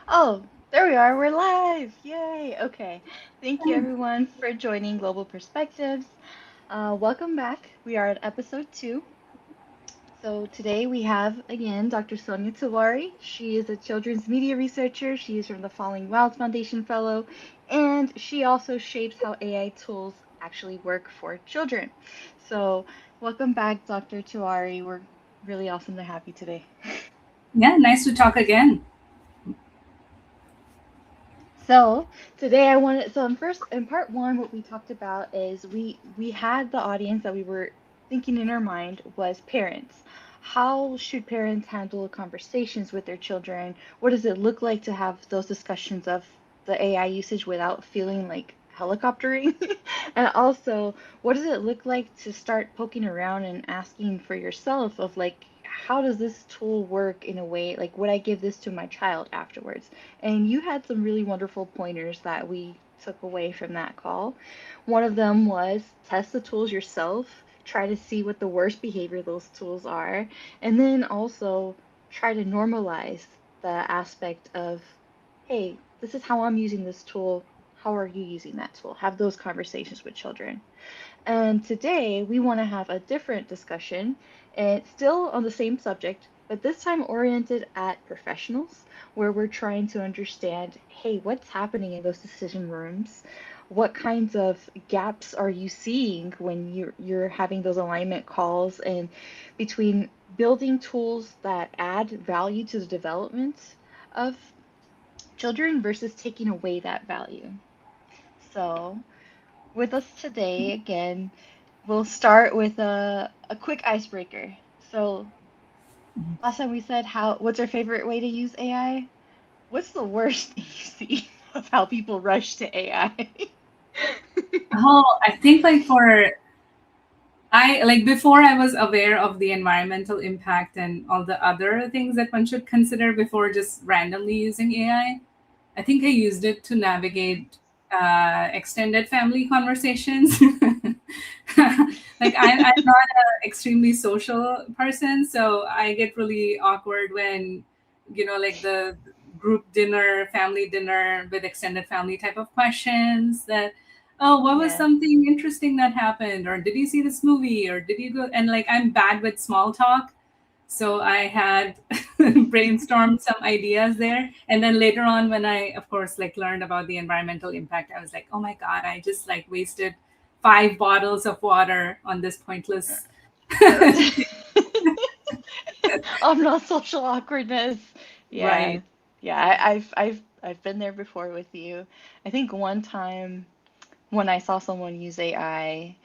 Oh, there we are. We're live. Yay. Okay. Thank you, everyone, for joining Global Perspectives. Welcome back. We are at episode 2. So today we have again Dr. Sonia Tiwari. She is a children's media researcher. She is from the Falling Wilds Foundation Fellow, and she also shapes how AI tools actually work for children. So, welcome back, Dr. Tiwari. We're really awesome to have you today. Yeah, nice to talk again. So today I wanted so in part one what we talked about is we had the audience that we were thinking in our mind was parents. How should parents handle conversations with their children? What does it look like to have those discussions of the AI usage without feeling like helicoptering? And also, what does it look like to start poking around and asking for yourself of like how does this tool work in a way like would I give this to my child afterwards? And you had some really wonderful pointers that we took away from that call. One of them was test the tools yourself, try to see what the worst behavior those tools are, and then also try to normalize the aspect of, hey, this is how I'm using this tool. How are you using that tool? Have those conversations with children. And today we want to have a different discussion, and still on the same subject, but this time oriented at professionals, where we're trying to understand, hey, what's happening in those decision rooms? What kinds of gaps are you seeing when you're having those alignment calls and between building tools that add value to the development of children versus taking away that value? So, with us today, again, we'll start with a quick icebreaker. So, last time we said what's our favorite way to use AI? What's the worst thing you see of how people rush to AI? Oh, I think like for I like before I was aware of the environmental impact and all the other things that one should consider before just randomly using AI. I think I used it to navigate extended family conversations. I'm not an extremely social person, so I get really awkward when, like the group dinner, family dinner with extended family type of questions that, oh, what was Yeah. something interesting that happened? Or did you see this movie? Or did you go? And like, I'm bad with small talk. So I had brainstormed some ideas there. And then later on, when I, of course, like learned about the environmental impact, I was like, oh my God, I just like wasted 5 bottles of water on this pointless. I'm not social awkwardness. Yeah. Right. Yeah, I've been there before with you. I think one time when I saw someone use AI,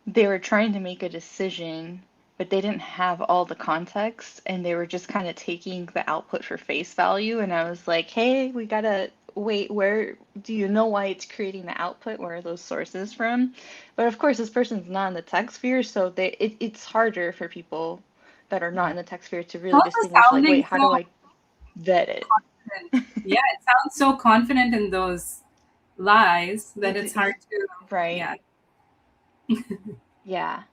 they were trying to make a decision, but they didn't have all the context and they were just kind of taking the output for face value. And I was like, hey, we gotta wait, where do you know why it's creating the output? Where are those sources from? But of course, this person's not in the tech sphere, so it's harder for people that are not in the tech sphere to It's really also distinguish, like, wait, sounding how so do I vet it? confident. Yeah, it sounds so confident in those lies that it's hard to, Right. yeah. Yeah.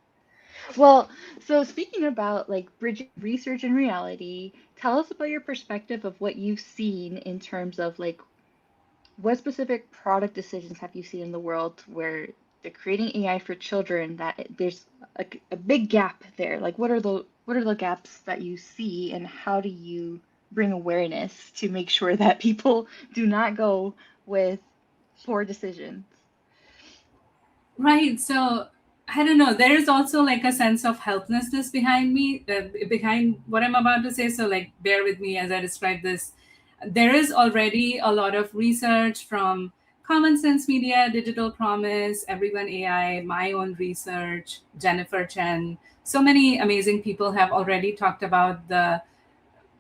Well, so speaking about like bridging research and reality, tell us about your perspective of what you've seen in terms of like what specific product decisions have you seen in the world where they're creating AI for children that there's a big gap there. Like what are the gaps that you see and how do you bring awareness to make sure that people do not go with poor decisions? Right. So I don't know. There is also like a sense of helplessness behind me, behind what I'm about to say. So, like, bear with me as I describe this. There is already a lot of research from Common Sense Media, Digital Promise, Everyone AI, my own research, Jennifer Chen. So many amazing people have already talked about the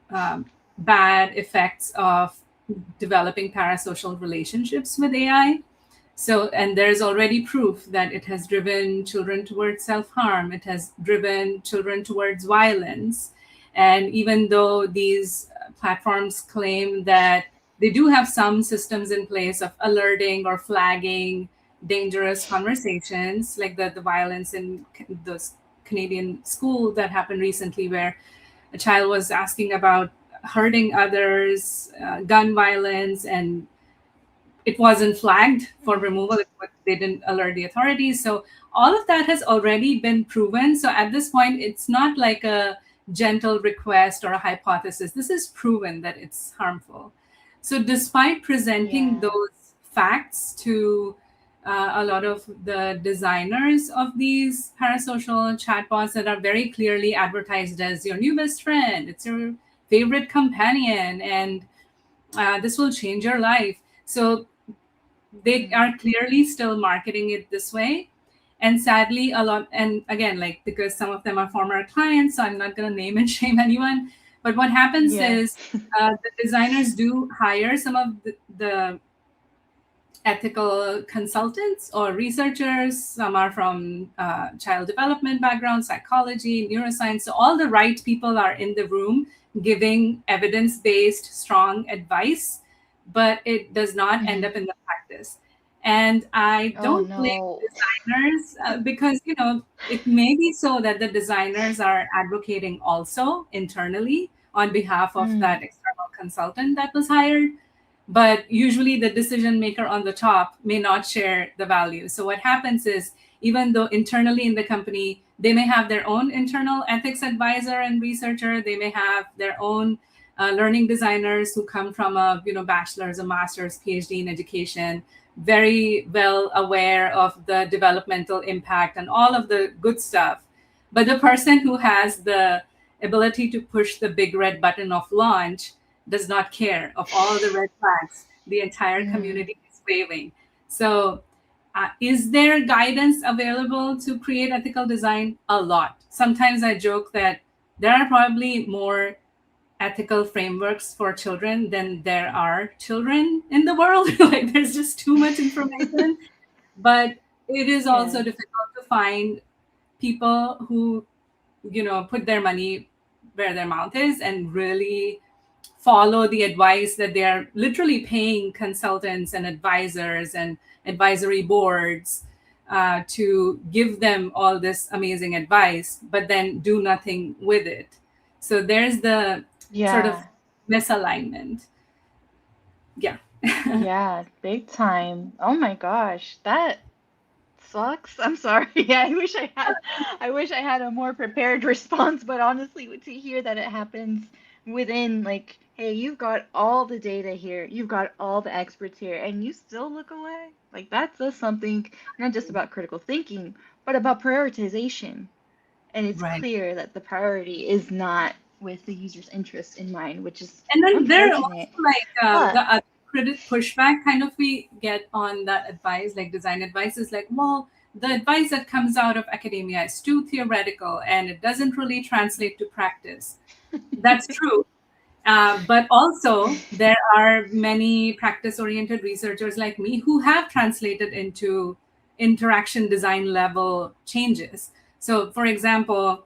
um, bad effects of developing parasocial relationships with AI. So, and there's already proof that it has driven children towards self harm, it has driven children towards violence. And even though these platforms claim that they do have some systems in place of alerting or flagging dangerous conversations, like the violence in the Canadian school that happened recently, where a child was asking about hurting others, gun violence, and it wasn't flagged for removal. They didn't alert the authorities. So all of that has already been proven. So at this point, it's not like a gentle request or a hypothesis. This is proven that it's harmful. So despite presenting Yeah. those facts to a lot of the designers of these parasocial chatbots that are very clearly advertised as your new best friend, it's your favorite companion, and this will change your life. So they Mm. are clearly still marketing it this way. And sadly, a lot, and again, like, because some of them are former clients, so I'm not going to name and shame anyone. But what happens Yeah. is the designers do hire some of the ethical consultants or researchers. Some are from child development background, psychology, neuroscience. So all the right people are in the room giving evidence-based, strong advice, but it does not end Mhm. up in the practice. And I Oh don't blame no. designers because, it may be so that the designers are advocating also internally on behalf of Mm. that external consultant that was hired, but usually the decision maker on the top may not share the value. So what happens is, even though internally in the company they may have their own internal ethics advisor and researcher, they may have their own learning designers who come from a bachelor's, a master's, PhD in education, very well aware of the developmental impact and all of the good stuff. But the person who has the ability to push the big red button of launch does not care of all the red flags the entire Mm. community is waving. So, is there guidance available to create ethical design? A lot. Sometimes I joke that there are probably more ethical frameworks for children than there are children in the world. Like, there's just too much information. But it is also Yeah. difficult to find people who, put their money where their mouth is and really follow the advice that they are literally paying consultants and advisors and advisory boards to give them all this amazing advice, but then do nothing with it. So there's the sort of Yeah. misalignment. Yeah. Yeah, big time. Oh my gosh, that sucks. I'm sorry. I wish I had a more prepared response, but honestly, to hear that it happens within, like, hey, you've got all the data here, you've got all the experts here, and you still look away. Like, that says something not just about critical thinking, but about prioritization. And it's Right. clear that the priority is not with the user's interest in mind, which is And then there are unfortunate. also, like, the But other credit pushback kind of we get on that advice, like design advice is like, well, the advice that comes out of academia is too theoretical and it doesn't really translate to practice. That's true. But also, there are many practice oriented researchers like me who have translated into interaction design level changes. So, for example,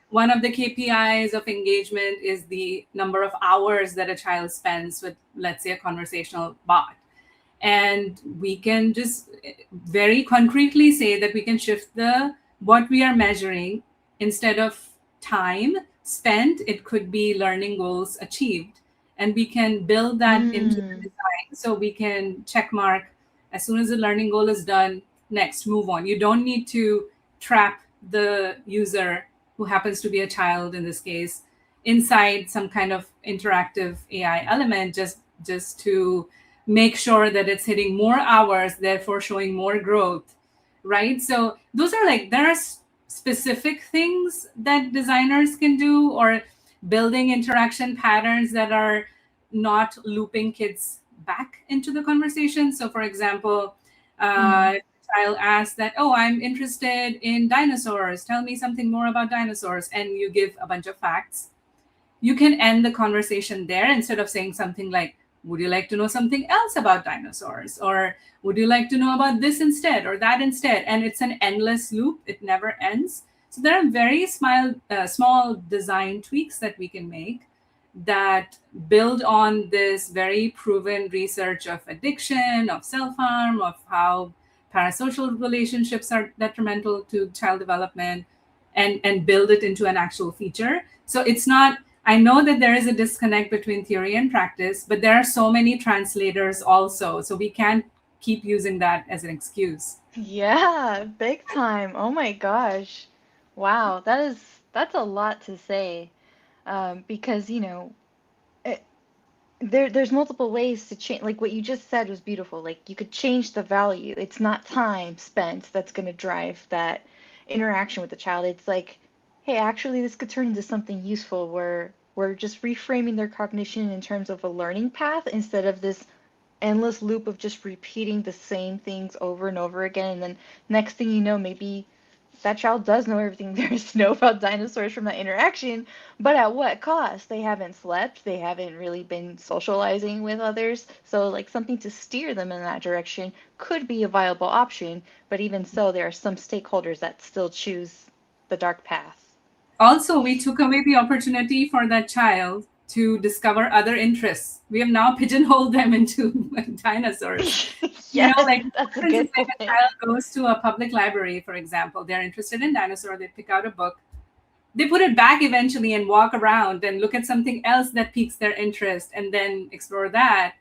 one of the KPIs of engagement is the number of hours that a child spends with, let's say, a conversational bot. And we can just very concretely say that we can shift the what we are measuring. Instead of time spent, it could be learning goals achieved, and we can build that into the mm, design. So we can check mark as soon as the learning goal is done, next, move on. You don't need to trap the user, who happens to be a child in this case, inside some kind of interactive AI element, just to make sure that it's hitting more hours, therefore showing more growth, right? So those are, like, there are specific things that designers can do, or building interaction patterns that are not looping kids back into the conversation. So, for example, mm, I'll ask that, oh, I'm interested in dinosaurs. Tell me something more about dinosaurs. And you give a bunch of facts. You can end the conversation there instead of saying something like, would you like to know something else about dinosaurs? Or would you like to know about this instead or that instead? And it's an endless loop, it never ends. So there are very small design tweaks that we can make that build on this very proven research of addiction, of self harm, of how parasocial relationships are detrimental to child development, and build it into an actual feature. So it's not I know that there is a disconnect between theory and practice, but there are so many translators also. So we can't keep using that as an excuse. Yeah, big time. Oh my gosh. Wow, that's a lot to say. Because, it, there's multiple ways to change. Like what you just said was beautiful. Like you could change the value. It's not time spent that's going to drive that interaction with the child. It's like, hey, actually, this could turn into something useful where we're just reframing their cognition in terms of a learning path instead of this endless loop of just repeating the same things over and over again. And then next thing you know, maybe that child does know everything there is to know about dinosaurs from that interaction, but at what cost? They haven't slept, they haven't really been socializing with others. So, like, something to steer them in that direction could be a viable option, but even so, there are some stakeholders that still choose the dark path. Also, we took away the opportunity for that child to discover other interests. We have now pigeonholed them into dinosaurs. Yes, Like what that's a happens is good like a point. child goes to a public library, for example, they're interested in dinosaur, they pick out a book, they put it back eventually and walk around and look at something else that piques their interest and then explore that.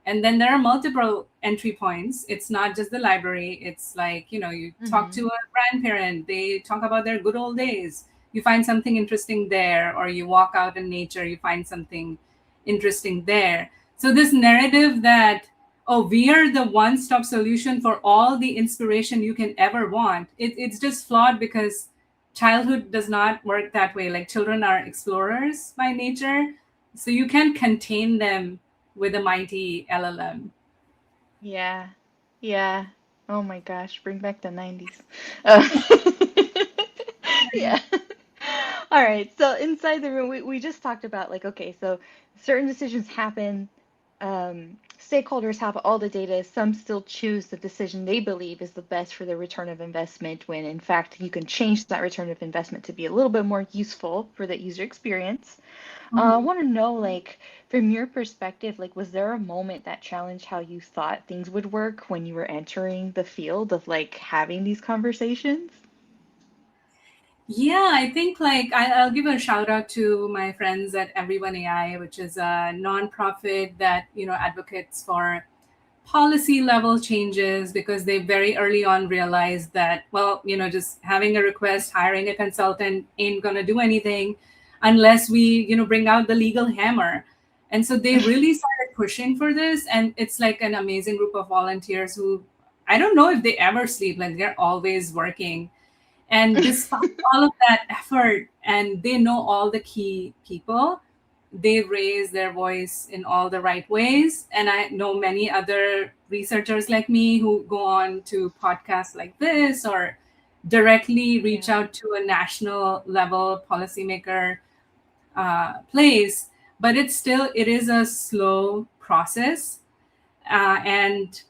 And then there are multiple entry points. It's not just the library. It's like, you talk Hmm. to a grandparent, they talk about their good old days. You find something interesting there, or you walk out in nature, you find something interesting there. So, this narrative that, oh, we are the one stop solution for all the inspiration you can ever want, it's just flawed because childhood does not work that way. Like children are explorers by nature, so you can't contain them with a mighty LLM. Yeah, yeah. Oh my gosh, bring back the 90s. Uh, yeah. All right, so inside the room, we just talked about like, okay, so certain decisions happen, stakeholders have all the data, some still choose the decision they believe is the best for their return of investment, when in fact you can change that return of investment to be a little bit more useful for the user experience. I Mhm. want to know, like, from your perspective, like, was there a moment that challenged how you thought things would work when you were entering the field of like having these conversations? Yeah, I think like I'll give a shout out to my friends at Everyone AI, which is a nonprofit that advocates for policy level changes, because they very early on realized that, well, just having a request, hiring a consultant ain't going to do anything unless we bring out the legal hammer. And so they really started pushing for this, and it's like an amazing group of volunteers who, I don't know if they ever sleep, like they're always working. And despite all of that effort, and they know all the key people, they raise their voice in all the right ways. And I know many other researchers like me who go on to podcasts like this, or directly reach Yeah. out to a national level policymaker place. But it is a slow process. And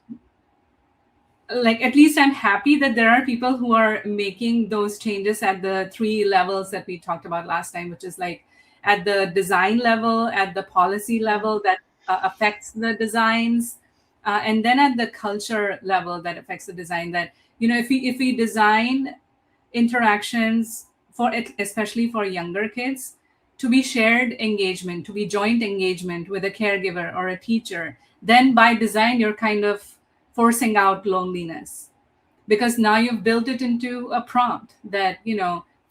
like, at least I'm happy that there are people who are making those changes at the three levels that we talked about last time, which is like at the design level, at the policy Yeah. level that affects the designs, and then at the culture level that affects the design. That, if we design interactions for it, especially for younger kids, to be shared engagement, to be joint engagement with a caregiver or a teacher, then by design you're kind of forcing out loneliness, because now you've built it into a prompt that,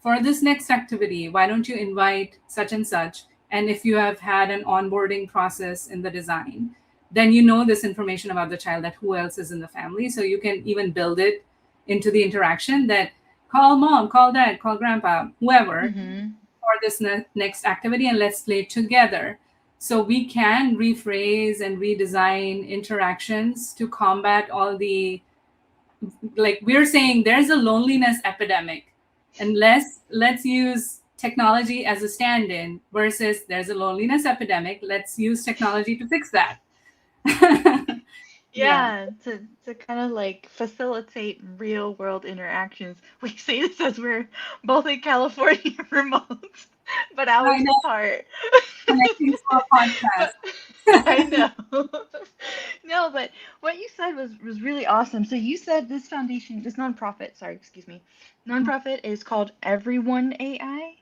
for this next activity, why don't you invite such and such? And if you have had an onboarding process in the design, then you know this information about the child, that who else is in the family. So you can even build it into the interaction that, call mom, call dad, call grandpa, whoever, Mm-hmm. for this next activity, and let's play together. So we can rephrase and redesign interactions to combat all the, like we're saying, there's a loneliness epidemic, and let's use technology as a stand-in, versus there's a loneliness epidemic, let's use technology to fix that. Yeah. Yeah, to kind of like facilitate real world interactions. We say this as we're both in California remote, but I hours know, apart. connecting to a But I podcast. know. No, but what you said was really awesome. So you said this foundation, this nonprofit, sorry, excuse me, nonprofit is called Everyone AI.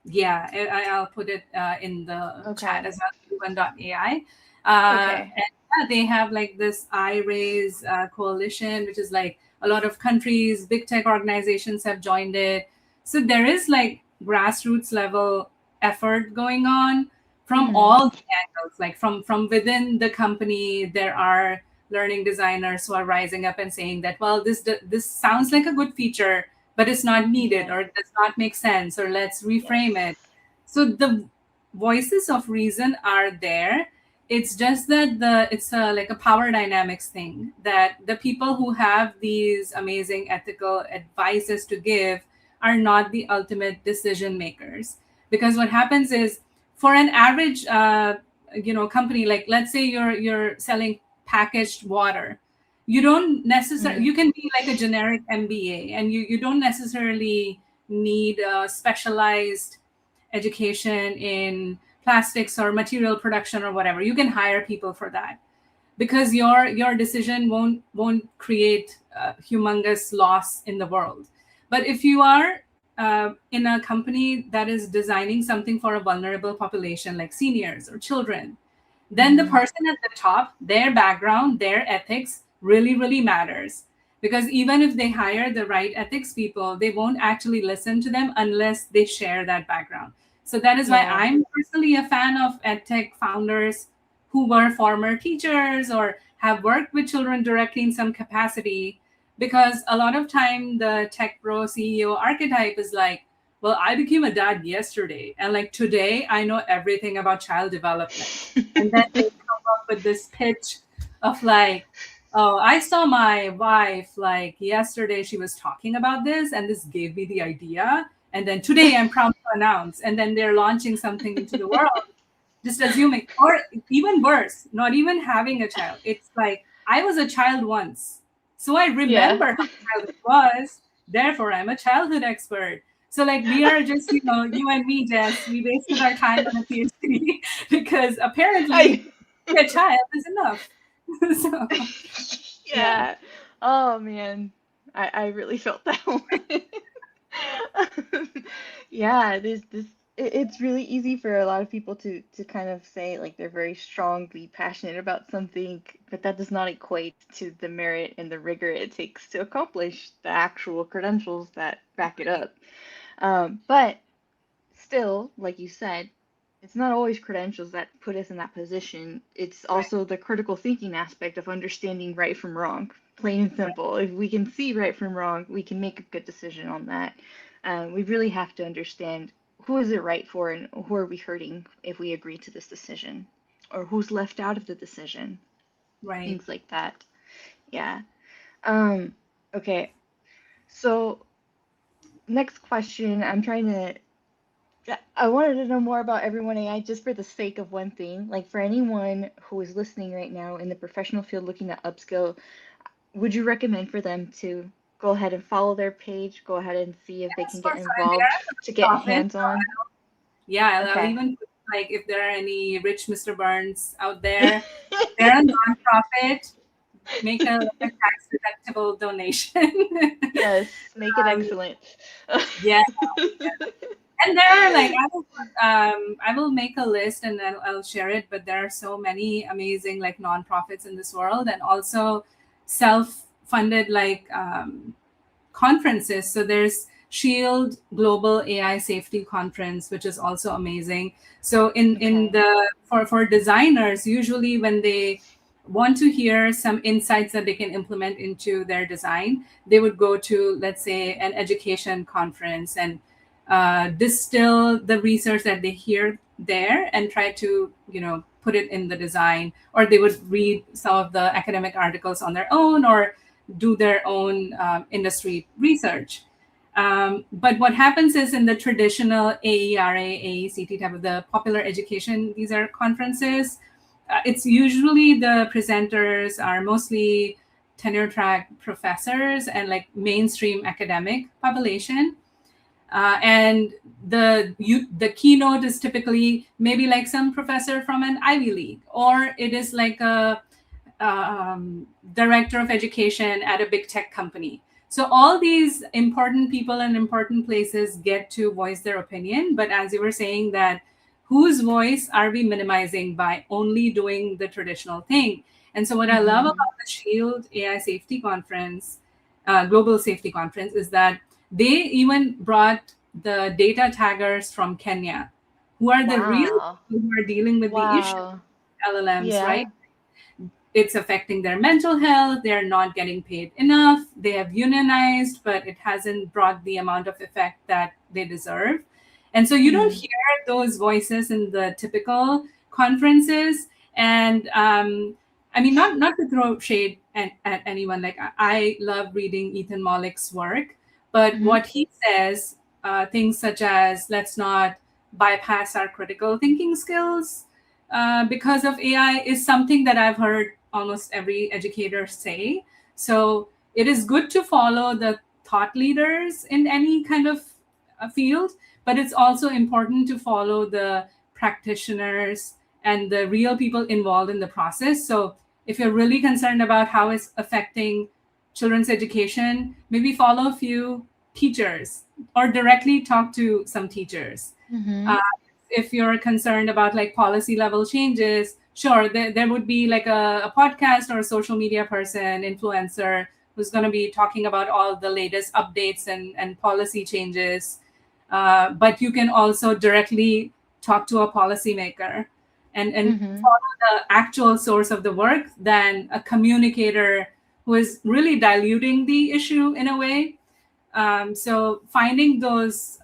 Yeah, I'll put it in the chat Okay. as well, UN.ai. Okay. And yeah, they have like this iRaise coalition, which is like a lot of countries, big tech organizations have joined it. So there is like grassroots level effort going on from Hmm. all the angles, like from within the company. There are learning designers who are rising up and saying that, well, this sounds like a good feature, but it's not needed, Yeah. or it does not make sense, or let's Yes. reframe it. So the voices of reason are there. It's just that it's a like a power dynamics thing, that the people who have these amazing ethical advices to give are not the ultimate decision makers. Because what happens is, for an average company, like let's say you're selling packaged water, you don't necessarily, Mm. you can be like a generic MBA, and you don't necessarily need a specialized education in plastics or material production or whatever. You can hire people for that, because your decision won't create a humongous loss in the world. But if you are in a company that is designing something for a vulnerable population like seniors or children, then the Hmm. person at the top, their background, their ethics really matters. Because even if they hire the right ethics people, they won't actually listen to them unless they share that background. So that is why Yeah. I'm personally a fan of edtech founders who were former teachers or have worked with children directly in some capacity. Because a lot of time the tech pro CEO archetype is like, well, I became a dad yesterday, and like today I know everything about child development. And then they come up with this pitch of like, oh, I saw my wife like yesterday, she was talking about this, and this gave me the idea. And then today I'm proud to announce. And then they're launching something into the world, just assuming, or even worse, not even having a child. It's like, I was a child once, so I Yeah. remember how childhood was. Therefore, I'm a childhood expert. So, like, we are just, you and me, Jess, we wasted our time on a PhD because I apparently a child is enough. So, yeah, Yeah. Oh man. I really felt that one. Yeah, it's really easy for a lot of people to kind of say like they're very strongly passionate about something, but that does not equate to the merit and the rigor it takes to accomplish the actual credentials that back it up. But still, like you said, it's not always credentials that put us in that position. It's right, also the critical thinking aspect of understanding right from wrong. Plain and right, simple. If we can see right from wrong, we can make a good decision on that. We really have to understand who is it right for and who are we hurting if we agree to this decision, or who's left out of the decision. right. Things like that. Yeah. Um, okay. So next question, I'm trying to yeah, I wanted to know more about Everyone AI just for the sake of one thing. Like for anyone who is listening right now in the professional field looking to upskill, would you recommend for them to go ahead and follow their page, go ahead and see if they Yes, can for get sure. They are involved to a get non-profit. hands-on? Yeah, I'll Okay. even put, like, if there are any rich Mr. Burns out there, they're a nonprofit. Make a tax deductible donation. Yes, make it um, excellent. yeah, and there are like, I will make a list and then I'll share it. But there are so many amazing like nonprofits in this world, and also self-funded like conferences. So there's Shield Global AI Safety Conference, which is also amazing. So in Okay. the for designers, usually when they want to hear some insights that they can implement into their design, they would go to, let's say, an education conference and distill the research that they hear there and try to put it in the design. Or they would read some of the academic articles on their own, or do their own industry research. But what happens is, in the traditional AERA, AECT type of the popular education, these are conferences. It's usually the presenters are mostly tenure track professors and like mainstream academic population. And the keynote is typically maybe like some professor from an Ivy League, or it is like a director of education at a big tech company. So all these important people and important places get to voice their opinion. But as you were saying, that whose voice are we minimizing by only doing the traditional thing? And so what I love Mm-hmm. about the Shield AI Safety Conference, Global Safety Conference, is that they even brought the data taggers from Kenya, who are the real Wow. people who are dealing with the issue Wow. of LLMs, right? Yeah. It's affecting their mental health. They're not getting paid enough. They have unionized, but it hasn't brought the amount of effect that they deserve. And so you don't Mm-hmm. hear those voices in the typical conferences. And I mean, not to throw shade at anyone. Like I love reading Ethan Mollick's work, but Mm-hmm. what he says, things such as let's not bypass our critical thinking skills because of AI, is something that I've heard almost every educator say. So it is good to follow the thought leaders in any kind of field, but it's also important to follow the practitioners and the real people involved in the process. So if you're really concerned about how it's affecting children's education, maybe follow a few teachers or directly talk to some teachers. Mm-hmm. uh, if you're concerned about like policy level changes, sure, there would be like a podcast or a social media person, influencer, who's going to be talking about all the latest updates and policy changes. But you can also directly talk to a policymaker and Mm-hmm. follow the actual source of the work than a communicator who is really diluting the issue in a way. So finding those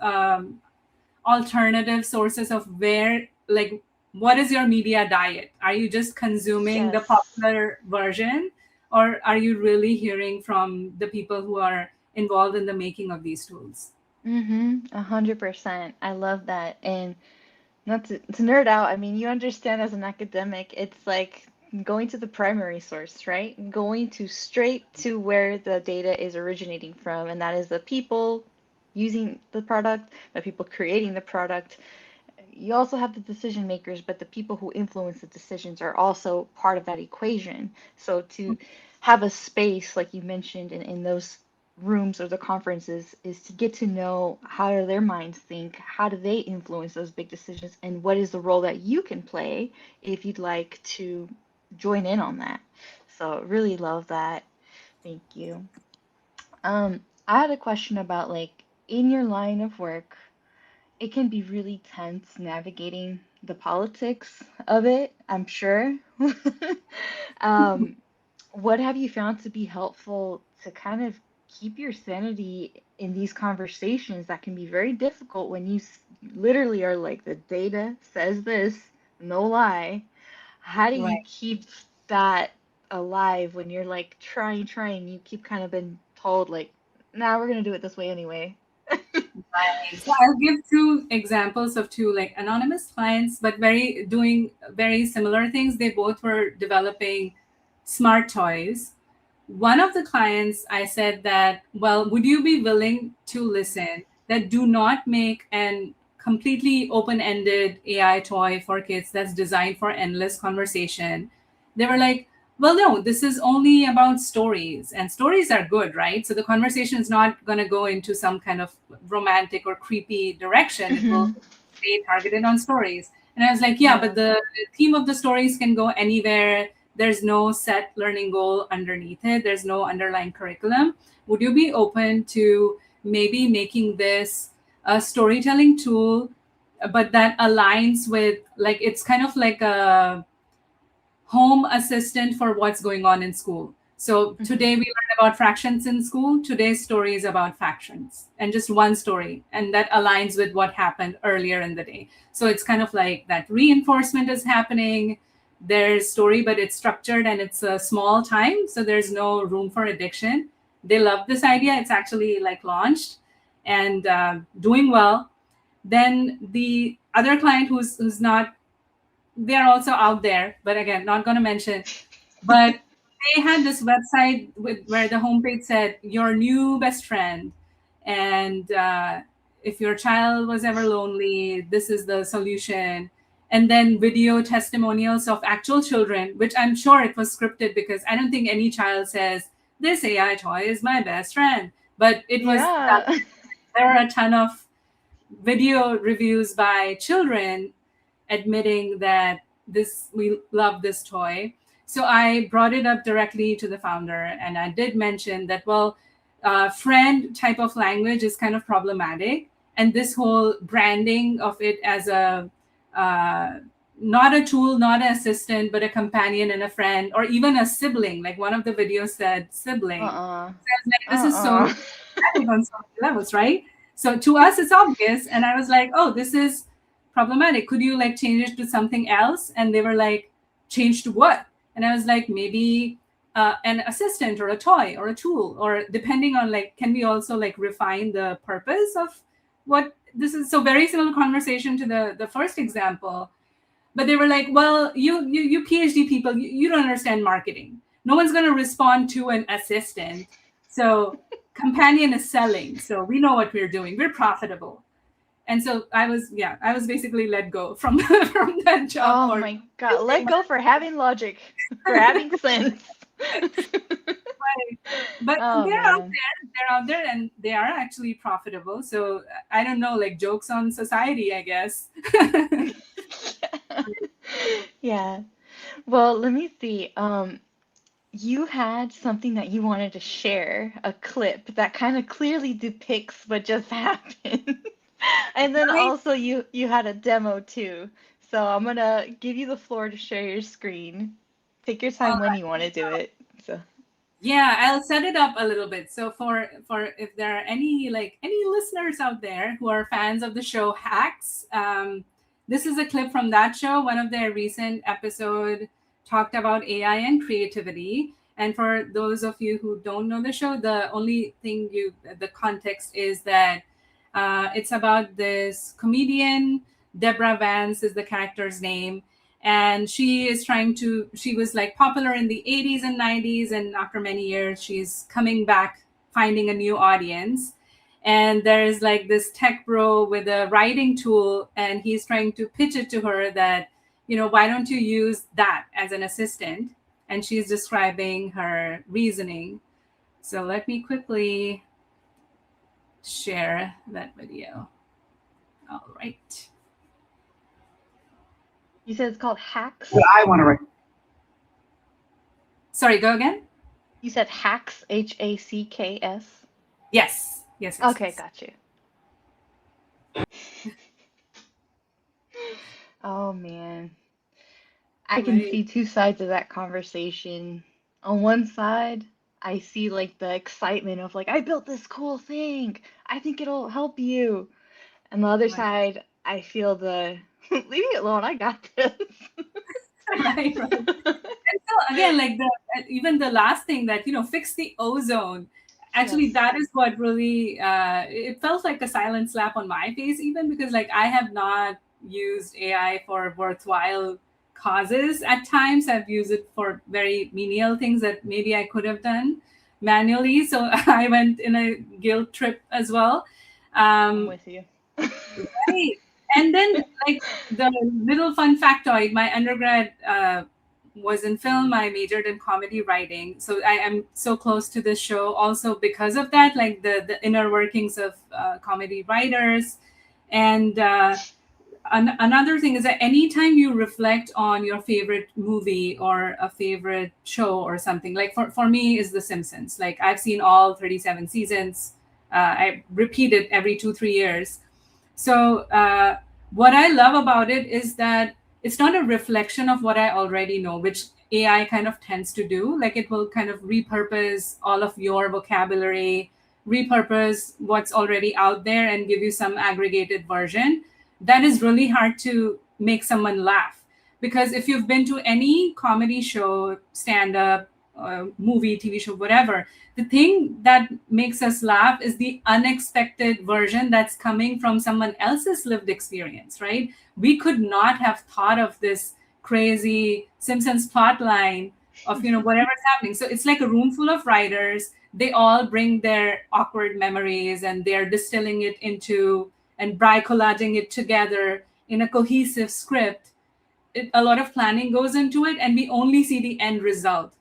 alternative sources of where, like, what is your media diet? Are you just consuming the Yes. popular version, or are you really hearing from the people who are involved in the making of these tools? 100%. I love that. And not to nerd out, I mean, you understand as an academic, it's like going to the primary source, right? Going to straight to where the data is originating from, and that is the people using the product, the people creating the product. You also have the decision makers, but the people who influence the decisions are also part of that equation. So to have a space, like you mentioned, in those rooms or the conferences, is to get to know how do their minds think, how do they influence those big decisions, and what is the role that you can play if you'd like to join in on that. So really love that. Thank you. I had a question about like in your line of work, it can be really tense navigating the politics of it, I'm sure. Um, what have you found to be helpful to kind of keep your sanity in these conversations that can be very difficult when you literally are like, the data says this, no lie. How do you Right. keep that alive when you're like trying, you keep kind of been told like, nah, we're gonna do it this way anyway. Right. So I'll give two examples of two like anonymous clients, but very doing very similar things. They both were developing smart toys. One of the clients, I said that, well, would you be willing to listen that do not make an completely open-ended AI toy for kids that's designed for endless conversation? They were like, well, no, this is only about stories, and stories are good, right? So the conversation is not going to go into some kind of romantic or creepy direction. It will Hmm. stay targeted on stories. And I was like, yeah, but Yeah. the theme of the stories can go anywhere. There's no set learning goal underneath it, there's no underlying curriculum. Would you be open to maybe making this a storytelling tool, but that aligns with, like, it's kind of like a home assistant for what's going on in school. So Hmm. today we learned about fractions in school. Today's story is about fractions and just one story. And that aligns with what happened earlier in the day. So it's kind of like that reinforcement is happening. There's story, but it's structured and it's a small time. So there's no room for addiction. They love this idea. It's actually like launched and doing well. Then the other client who's not, they're also out there, but again, not going to mention. But they had this website with where the homepage said your new best friend, and if your child was ever lonely, this is the solution. And then video testimonials of actual children, which I'm sure it was scripted because I don't think any child says, this AI toy is my best friend. But it was that Yeah. there are a ton of video reviews by children admitting that this we love this toy. So I brought it up directly to the founder, and I did mention that, well, friend type of language is kind of problematic, and this whole branding of it as a uh, not a tool, not an assistant, but a companion and a friend, or even a sibling. Like one of the videos said sibling. Uh-uh. So I was like, this is so Uh-uh. problematic on so many levels, right? So to us, it's obvious. And I was like, oh, this is problematic. Could you like change it to something else? And they were like, change to what? And I was like, maybe an assistant or a toy or a tool, or depending on like, can we also like refine the purpose of what this is? So very similar conversation to the first example. But they were like, well, you PhD people, you don't understand marketing. No one's going to respond to an assistant. So companion is selling. So we know what we're doing. We're profitable. And so I was basically let go from from that job Oh for my God. Let go for having logic, for having sense. but Oh they're out man. there. They're out there and they are actually profitable. So I don't know, like jokes on society, I guess. Yeah. Well, let me see. You had something that you wanted to share, a clip that kind of clearly depicts what just happened. And then Right. also you had a demo too. So I'm gonna give you the floor to share your screen. Take your All time when you want to do it. So Yeah, I'll set it up a little bit. So for if there are any listeners out there who are fans of the show Hacks, this is a clip from that show. One of their recent episode talked about AI and creativity. And for those of you who don't know the show, the only thing the context is that it's about this comedian. Deborah Vance is the character's name, and she was like popular in the 80s and 90s, and after many years she's coming back finding a new audience. And there's like this tech bro with a writing tool, and he's trying to pitch it to her that, why don't you use that as an assistant? And she's describing her reasoning. So let me quickly share that video. All right. you said it's called Hacks? What I want to. Sorry, go again. You said Hacks, Hacks? Yes. Yes. Okay, Yes. got you. Oh man. I can Right. see two sides of that conversation. On one side, I see like the excitement of like, I built this cool thing. I think it'll help you. And the other Right. side, I feel the leave me alone, I got this. Right. Right. And so again, like even the last thing that fix the ozone. Actually, Yes. that is what really it felt like a silent slap on my face, even because like I have not used AI for worthwhile causes. At times, I've used it for very menial things that maybe I could have done manually. So I went in a guilt trip as well. I'm Um, with you. Right. And then, like the little fun factoid, my undergrad was in film. I majored in comedy writing, so I am so close to this show also because of that, like the inner workings of comedy writers. And another thing is that anytime you reflect on your favorite movie or a favorite show or something, like for me is The Simpsons. Like I've seen all 37 seasons. I repeat it every 2-3 years. So what I love about it is that it's not a reflection of what I already know, which AI kind of tends to do. Like it will kind of repurpose all of your vocabulary, repurpose what's already out there, and give you some aggregated version. That is really hard to make someone laugh, because if you've been to any comedy show, stand up, movie, TV show, whatever, the thing that makes us laugh is the unexpected version that's coming from someone else's lived experience, right? We could not have thought of this crazy Simpsons plot line of whatever's happening. So it's like a room full of writers. They all bring their awkward memories and they're distilling it into and bricolaging it together in a cohesive script. A lot of planning goes into it, and we only see the end result.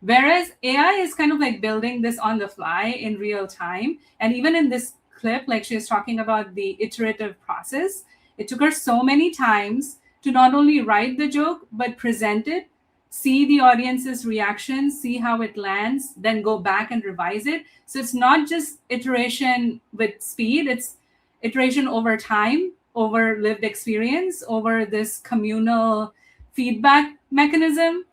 Whereas AI is kind of like building this on the fly in real time. And even in this clip, like she was talking about the iterative process, it took her so many times to not only write the joke, but present it, see the audience's reaction, see how it lands, then go back and revise it. So it's not just iteration with speed, it's iteration over time, over lived experience, over this communal feedback mechanism.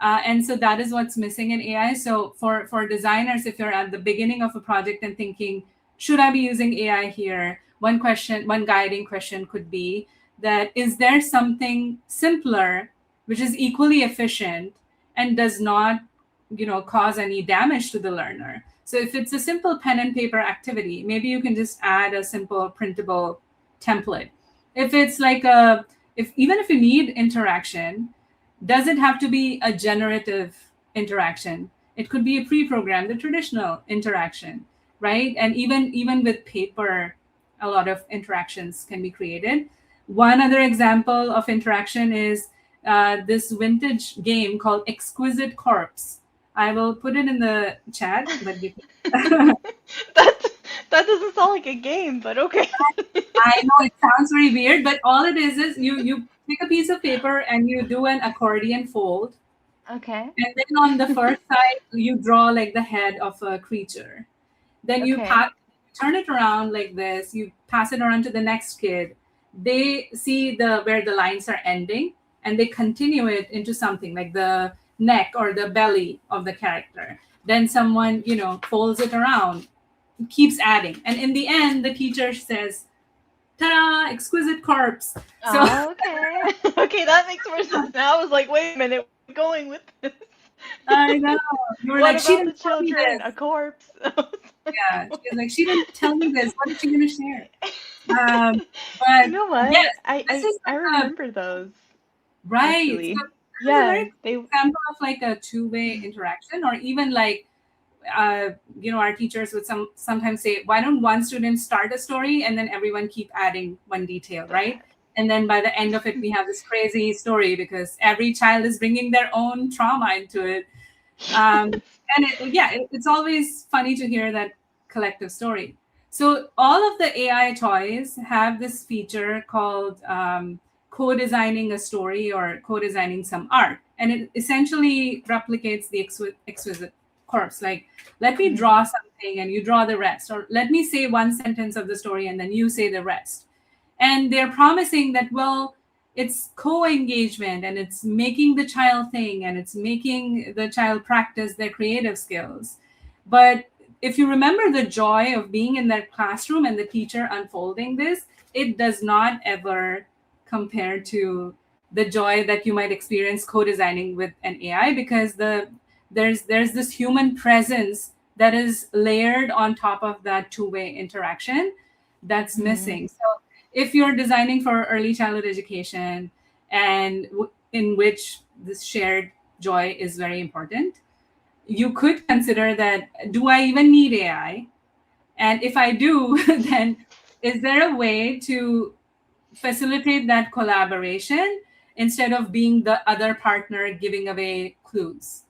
And so that is what's missing in AI. So for designers, if you're at the beginning of a project and thinking, should I be using AI here? One guiding question could be that, is there something simpler which is equally efficient and does not, cause any damage to the learner? So if it's a simple pen and paper activity, maybe you can just add a simple printable template. If it's like if even if you need interaction, does it have to be a generative interaction? It could be a pre-programmed, the traditional interaction, right? And even with paper, a lot of interactions can be created. One other example of interaction is this vintage game called Exquisite Corpse. I will put it in the chat, but That that doesn't sound like a game, but okay. I know it sounds very weird, but all it is you pick a piece of paper and you do an accordion fold, Okay. and then on the first side you draw like the head of a creature. Then you Okay. turn it around like this. You pass it around to the next kid. They see the where the lines are ending, and they continue it into something like the neck or the belly of the character. Then someone folds it around, keeps adding, and in the end the teacher says, ta-da, exquisite corpse. So Oh, okay. Okay, that makes more sense now. I was like, wait a minute, where are we going with this? I know, you were What like, she about the didn't tell me children? this. A corpse? I was like, Yeah, she was like, she didn't tell me this. What is she going to share? you But know what? yes, this is I like a remember those right. So actually. this is a very Yeah, good they. example of like a two-way interaction, or even like our teachers would sometimes say, why don't one student start a story and then everyone keep adding one detail, right? And then by the end of it, we have this crazy story because every child is bringing their own trauma into it. And it's always funny to hear that collective story. So all of the AI toys have this feature called co-designing a story or co-designing some art, and it essentially replicates the exquisite corpse. Like, let me Mhm. draw something and you draw the rest, or let me say one sentence of the story and then you say the rest. And they're promising that, well, it's co-engagement and it's making the child think and it's making the child practice their creative skills. But if you remember the joy of being in that classroom and the teacher unfolding this, it does not ever compare to the joy that you might experience co-designing with an AI, because there's this human presence that is layered on top of that two-way interaction that's Mhm. missing. So if you're designing for early childhood education and in which this shared joy is very important, you could consider that, do I even need AI? And if I do, then is there a way to facilitate that collaboration instead of being the other partner giving away clues?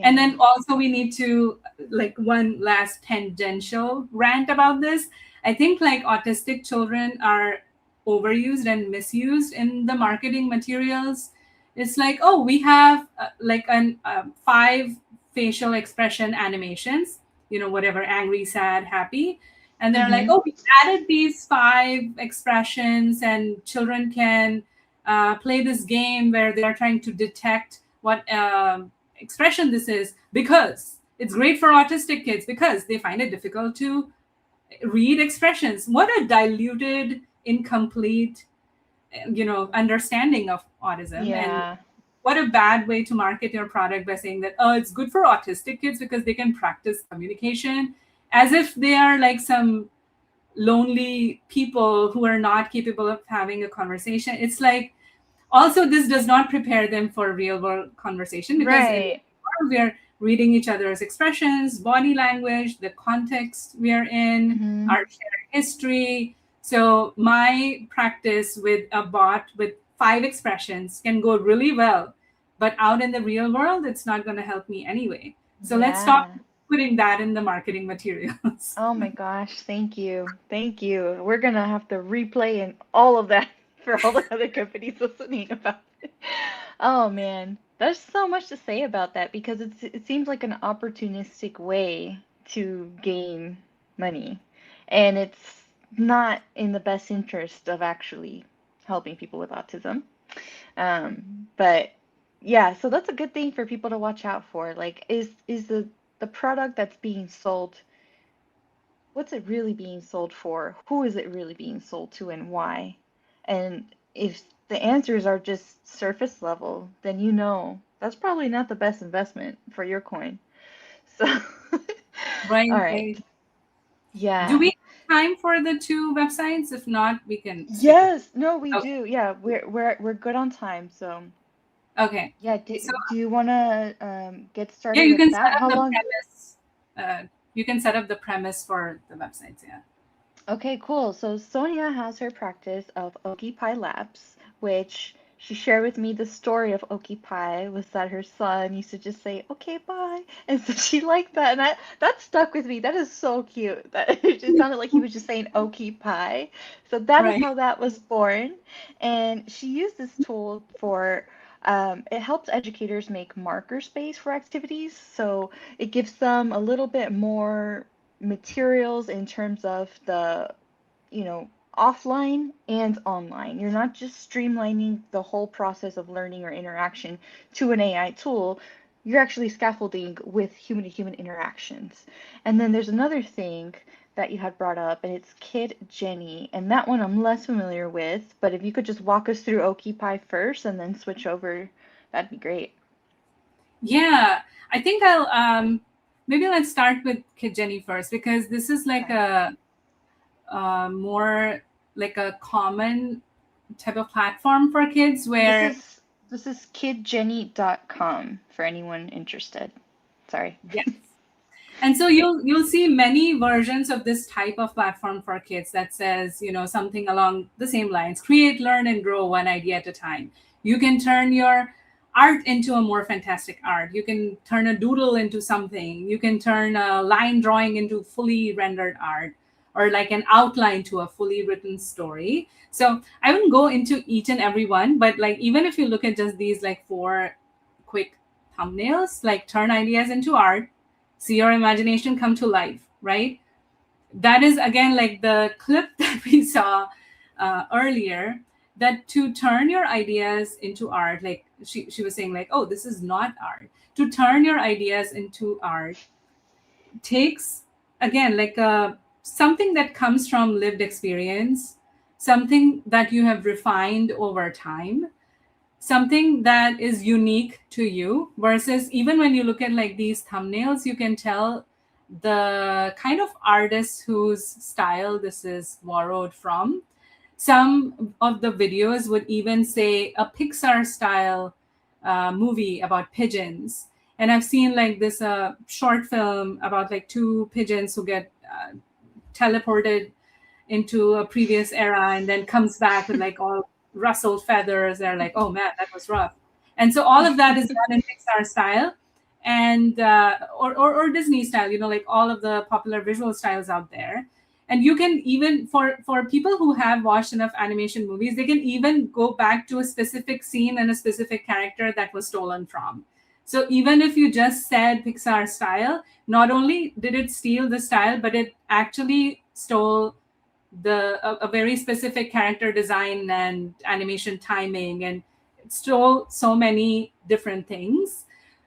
And Yeah. then also we need to, like, one last tangential rant about this. I think like autistic children are overused and misused in the marketing materials. It's like, oh, we have like an five facial expression animations, whatever, angry, sad, happy. And they're like, Mhm. oh, we added these five expressions and children can play this game where they're trying to detect what expression this is, because it's great for autistic kids because they find it difficult to read expressions. What a diluted, incomplete understanding of autism. And Yeah. what a bad way to market your product by saying that, oh, it's good for autistic kids because they can practice communication, as if they are like some lonely people who are not capable of having a conversation. It's like, also this does not prepare them for real world conversation, because in Right. we are reading each other's expressions, body language, the context we are in, Mhm. our shared history. So my practice with a bot with five expressions can go really well, but out in the real world, it's not going to help me anyway. So let's stop Yeah. putting that in the marketing materials. Oh my gosh, thank you. Thank you. We're gonna have to replay and all of that for all the other companies listening about it. Oh man, there's so much to say about that because it seems like an opportunistic way to gain money. And it's not in the best interest of actually helping people with autism. But yeah, so that's a good thing for people to watch out for. Like, is the product that's being sold, what's it really being sold for? Who is it really being sold to and why? And if the answers are just surface level, then you know that's probably not the best investment for your coin. So, Right. all right. Right. Do we Yeah. have time for the two websites? If not, we can stick with. Yes, no, we Okay. do. Yeah, we're good on time. So, Okay. yeah, So do you want to get yeah, started you with can set that? up How the long? premise. You can set up the premise for the websites. Yeah. Okay, cool. So Sonia has her practice of Okipi Labs, which she shared with me. The story of Okipi was that her son used to just say, "Okay, bye," and so she liked that, and that stuck with me. That is so cute. That it just sounded like he was just saying "Okipi." So that is Right. how that was born, and she used this tool for. It helps educators make marker space for activities, so it gives them a little bit more materials in terms of the, you know, offline and online. You're not just streamlining the whole process of learning or interaction to an AI tool. You're actually scaffolding with human to human interactions. And then there's another thing that you had brought up, and it's Kid Jenny. And that one I'm less familiar with, but if you could just walk us through Okipi first and then switch over, that'd be great. Yeah. I think I'll maybe let's start with Kid Jenny first because this is like Okay. a more like a common type of platform for kids This where is this is kidjenny.com for anyone interested. Sorry. yes. And so you'll see many versions of this type of platform for kids that says, something along the same lines: create, learn, and grow one idea at a time. You can turn your art into a more fantastic art. You can turn a doodle into something. You can turn a line drawing into fully rendered art, or like an outline to a fully written story. So I wouldn't go into each and every one, but like even if you look at just these like four quick thumbnails, like turn ideas into art, see your imagination come to life, right? That is again like the clip that we saw earlier, that to turn your ideas into art, like she was saying like, oh, this is not art. To turn your ideas into art takes, again, like something that comes from lived experience, something that you have refined over time, something that is unique to you, versus even when you look at like these thumbnails, you can tell the kind of artist whose style this is borrowed from. Some of the videos would even say a Pixar style movie about pigeons. And I've seen like this short film about like two pigeons who get teleported into a previous era and then comes back with like all rustled feathers. They're like, oh man, that was rough. And so all of that is done in Pixar style, and or Disney style, like all of the popular visual styles out there. And you can even, for people who have watched enough animation movies, they can even go back to a specific scene and a specific character that was stolen from. So even if you just said Pixar style, not only did it steal the style, but it actually stole a very specific character design and animation timing, and it stole so many different things.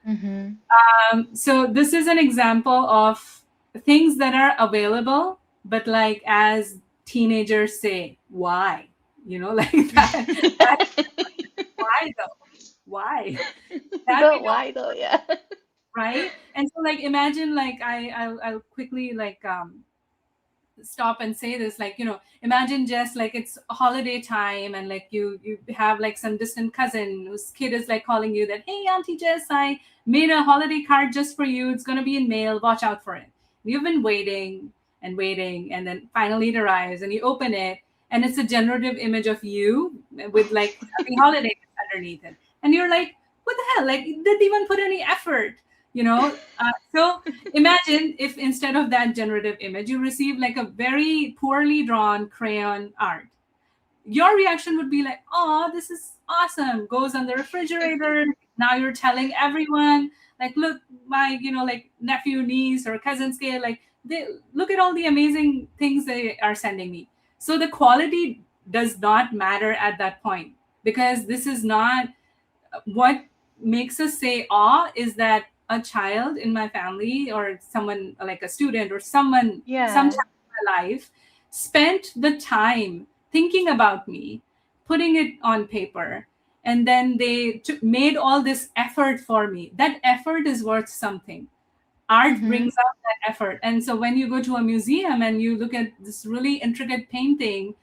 Mm-hmm. So this is an example of things that are available, but like as teenagers say, why? Like that why though? Why? That we But don't, why though? Yeah. right? And so like imagine like I'll quickly like stop and say this, like imagine just like it's holiday time, and like you have like some distant cousin whose kid is like calling you that, hey Auntie Jess, I made a holiday card just for you, it's going to be in mail, watch out for it. You've been waiting and waiting, and then finally it arrives and you open it, and it's a generative image of you with like happy holidays underneath it, and you're like, what the hell? Like, it didn't even put any effort, you know? So imagine if instead of that generative image, you receive like a very poorly drawn crayon art. Your reaction would be like, oh, this is awesome. Goes on the refrigerator. Now you're telling everyone, like, look, my, like nephew, niece, or cousin's kid, like, they look at all the amazing things they are sending me. So the quality does not matter at that point, because this is not what makes us say awe is that a child in my family, or someone like a student, or someone Yeah. sometime in my life, spent the time thinking about me, putting it on paper, and then they made all this effort for me. That effort is worth something. Art Mm-hmm. brings out that effort. And so when you go to a museum and you look at this really intricate painting,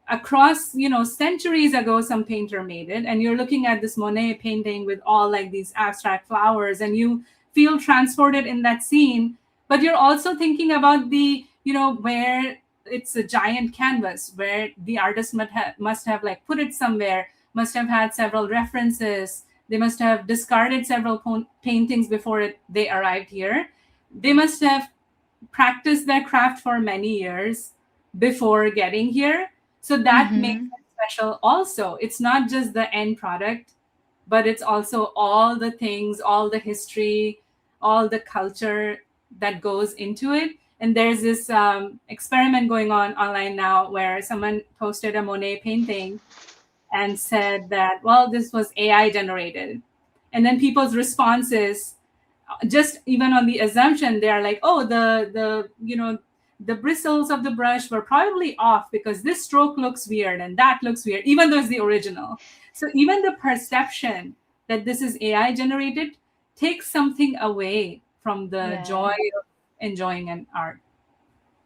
across centuries ago some painter made it, and you're looking at this Monet painting with all like these abstract flowers, and you feel transported in that scene, but you're also thinking about the where it's a giant canvas where the artist must have like put it somewhere, must have had several references, they must have discarded several paintings before they arrived here, they must have practiced their craft for many years before getting here. So that makes Mm-hmm. it special also. It's not just the end product, but it's also all the things, all the history, all the culture that goes into it. And there's this experiment going on online now where someone posted a Monet painting and said that, well, this was AI generated. And then people's responses, just even on the assumption, they are like, oh, the bristles of the brush were probably off because this stroke looks weird and that looks weird, even though it's the original. So even the perception that this is AI generated takes something away from the Yeah. joy of enjoying an art.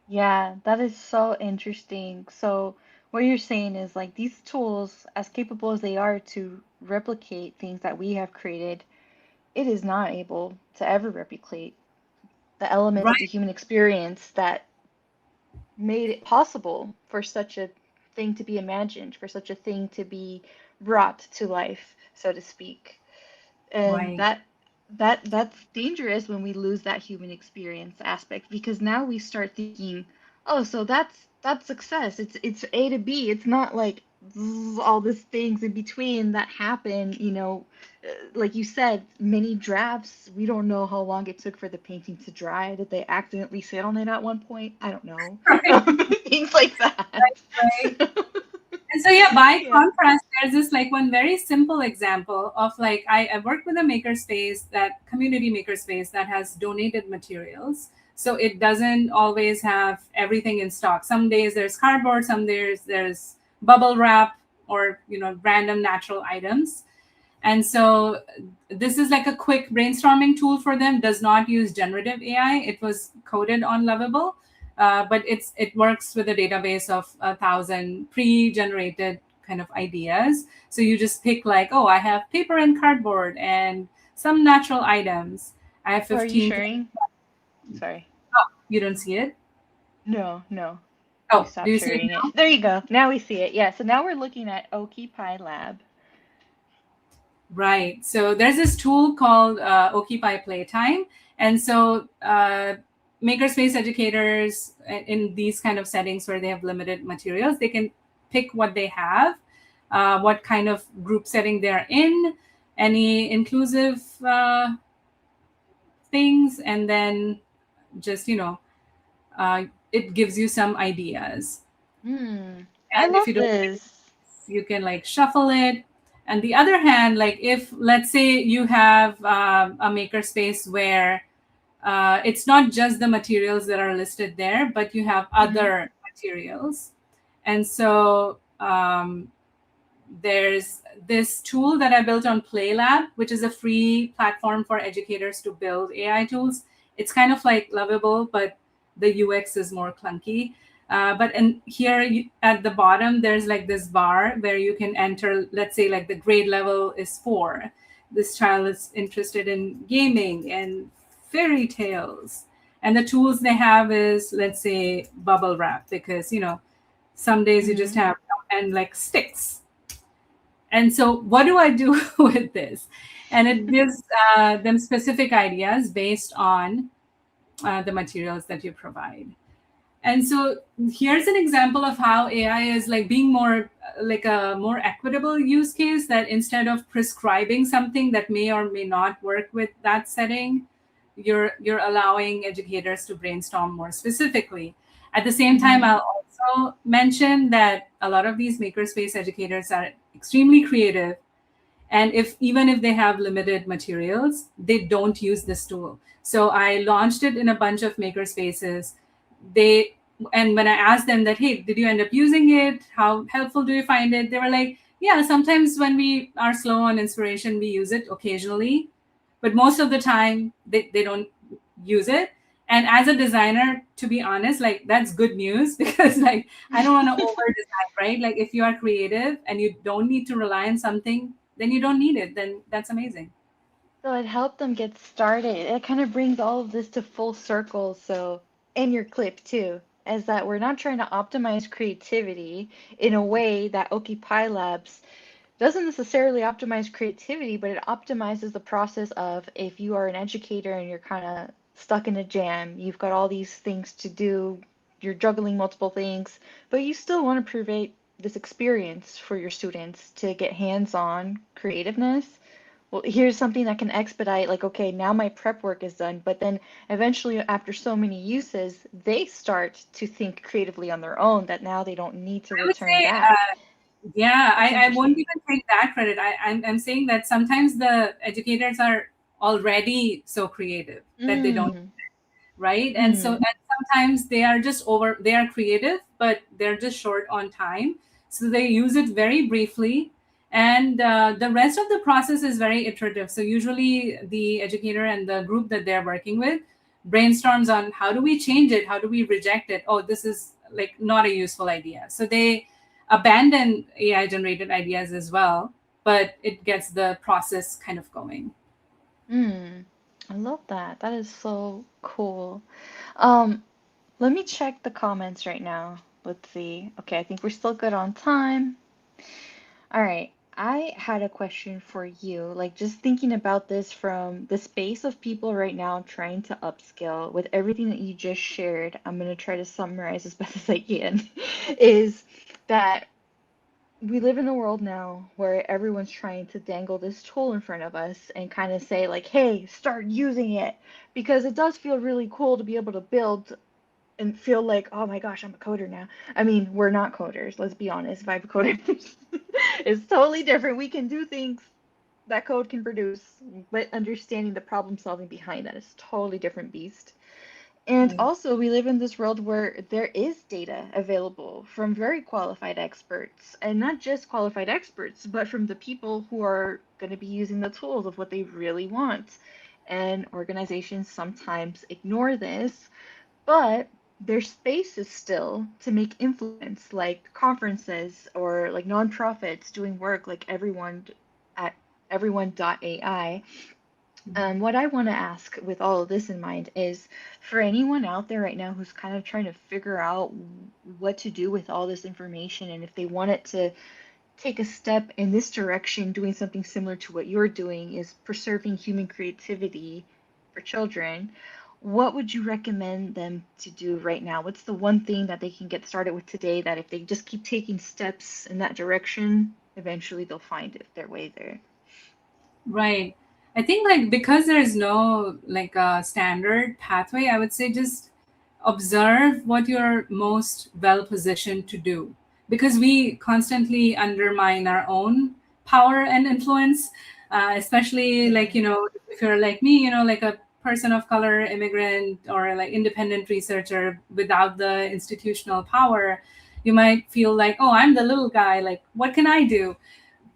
Yeah, that is so interesting. So, what you're saying is like these tools, as capable as they are to replicate things that we have created, it is not able to ever replicate the elements of the Right. human experience that made it possible for such a thing to be imagined, for such a thing to be brought to life, so to speak. And Right. that's dangerous when we lose that human experience aspect, because now we start thinking, oh, so that's success. It's A to B. It's not like all these things in between that happen, like you said, many drafts. We don't know how long it took for the painting to dry. Did they accidentally sit on it at one point? I don't know. Right. Things like that. Right. And so, yeah, by Yeah. contrast, there's this like one very simple example of like I work with a makerspace, that community makerspace that has donated materials. So it doesn't always have everything in stock. Some days there's cardboard, some days there's bubble wrap, or random natural items. And so this is like a quick brainstorming tool for them. Does not use generative AI. It was coded on Lovable, but it works with a database of 1,000 pre-generated kind of ideas. So you just pick like, oh, I have paper and cardboard and some natural items. I have So are you 15. sharing? Sorry. Oh, you don't see it? No, no. You Oh, do stopped you see it sharing it. now? There you go. Now we see it. Yeah. So now we're looking at Occupy Lab. Right. So there's this tool called Occupy Playtime. And so makerspace educators in these kind of settings where they have limited materials, they can pick what they have, what kind of group setting they're in, any inclusive things, and then just, it gives you some ideas. I And if love you don't, this. you can like shuffle it. And the other hand, like if let's say you have a makerspace where it's not just the materials that are listed there, but you have Hmm. other materials. And so there's this tool that I built on PlayLab, which is a free platform for educators to build AI tools. It's kind of like Lovable, but the UX is more clunky. But in here at the bottom, there's like this bar where you can enter, let's say, like the grade level is 4. This child is interested in gaming and fairy tales. And the tools they have is, let's say, bubble wrap, because, some days you just Hmm. have, and like sticks. And so, what do I do with this? And it gives them specific ideas based on the materials that you provide. And so here's an example of how AI is like being more like a more equitable use case, that instead of prescribing something that may or may not work with that setting, you're allowing educators to brainstorm more specifically. At the same time, Mm-hmm. I'll also mention that a lot of these makerspace educators are extremely creative, and if even if they have limited materials, they don't use this tool. So I launched it in a bunch of maker spaces. They And when I asked them that, hey, did you end up using it, how helpful do you find it, they were like, yeah, sometimes when we are slow on inspiration, we use it occasionally, but most of the time they don't use it. And as a designer, to be honest, like that's good news because like I don't want to over design, right? Like if you are creative and you don't need to rely on something, then you don't need it, then that's amazing. So it helped them get started. It kind of brings all of this to full circle. So, in your clip too, is that we're not trying to optimize creativity in a way that Occupy Labs doesn't necessarily optimize creativity, but it optimizes the process of if you are an educator and you're kind of stuck in a jam, you've got all these things to do, you're juggling multiple things, but you still want to provide this experience for your students to get hands-on creativeness. Well, here's something that can expedite, like, okay, now my prep work is done, but then eventually, after so many uses, they start to think creatively on their own that now they don't need to I would return say, back. yeah, That's I won't interesting. even take that credit. I'm saying that sometimes the educators are already so creative that they don't, Mm. right? And Mm. sometimes they are creative, but they're just short on time. So they use it very briefly. And the rest of the process is very iterative. So usually the educator and the group that they're working with brainstorms on how do we change it? How do we reject it? Oh, this is like not a useful idea. So they abandon AI generated ideas as well, but it gets the process kind of going. Mm. I love that. That is so cool. Um, Let me check the comments right now. Let's see. Okay, I think we're still good on time. All right. I had a question for you. Like, just thinking about this from the space of people right now trying to upskill with everything that you just shared, I'm going to try to summarize as best as I can, is that we live in a world now where everyone's trying to dangle this tool in front of us and kind of say, like, hey, start using it because it does feel really cool to be able to build and feel like, oh my gosh, I'm a coder now. I mean, we're not coders, let's be honest. Vibe coders is totally different. We can do things that code can produce, but understanding the problem solving behind that is totally different beast. And Right. also, we live in this world where there is data available from very qualified experts, and not just qualified experts, but from the people who are going to be using the tools of what they really want. And organizations sometimes ignore this, but there's spaces still to make influence, like conferences or like nonprofits doing work like everyone at everyone.ai. What I want to ask with all of this in mind is for anyone out there right now who's kind of trying to figure out what to do with all this information and if they want it to take a step in this direction, doing something similar to what you're doing is preserving human creativity for children, what would you recommend them to do right now? What's the one thing that they can get started with today that if they just keep taking steps in that direction, eventually they'll find it, their way there? Right. I think like because there is no like a standard pathway, I would say just observe what you're most well positioned to do. Because we constantly undermine our own power and influence, especially like, Yeah. you know, if you're like me, you know, like a person of color, immigrant, or like independent researcher without the institutional power, you might feel like, oh, I'm the little guy, like, what can I do?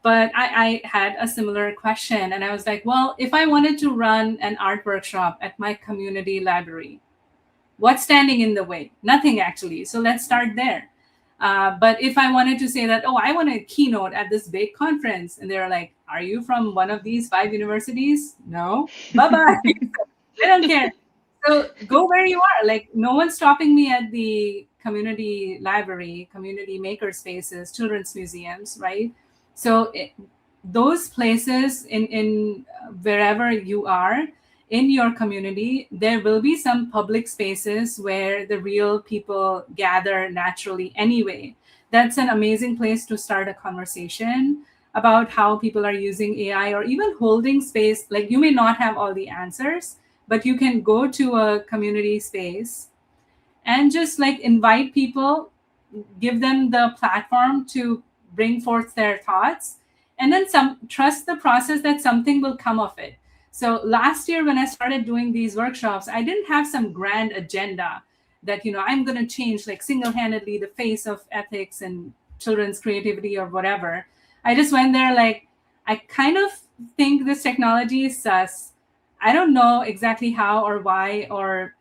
But I had a similar question, and I was like, well, if I wanted to run an art workshop at my community library, what's standing in the way? Nothing, actually. So let's start there. But if I wanted to say that, oh, I want a keynote at this big conference, and they're like, are you from one of these five universities? No. Bye bye. I don't care. So go where you are. Like, no one's stopping me at the community library, community maker spaces, children's museums, right? So those places in wherever you are in your community, there will be some public spaces where the real people gather naturally anyway. That's an amazing place to start a conversation about how people are using AI, or even holding space. Like, you may not have all the answers, but you can go to a community space and just like invite people, give them the platform to bring forth their thoughts, and then some, trust the process that something will come of it. So last year when I started doing these workshops, I didn't have some grand agenda that, I'm going to change like single-handedly the face of ethics and children's creativity or whatever. I just went there like, I kind of think this technology is sus. I don't know exactly how or why or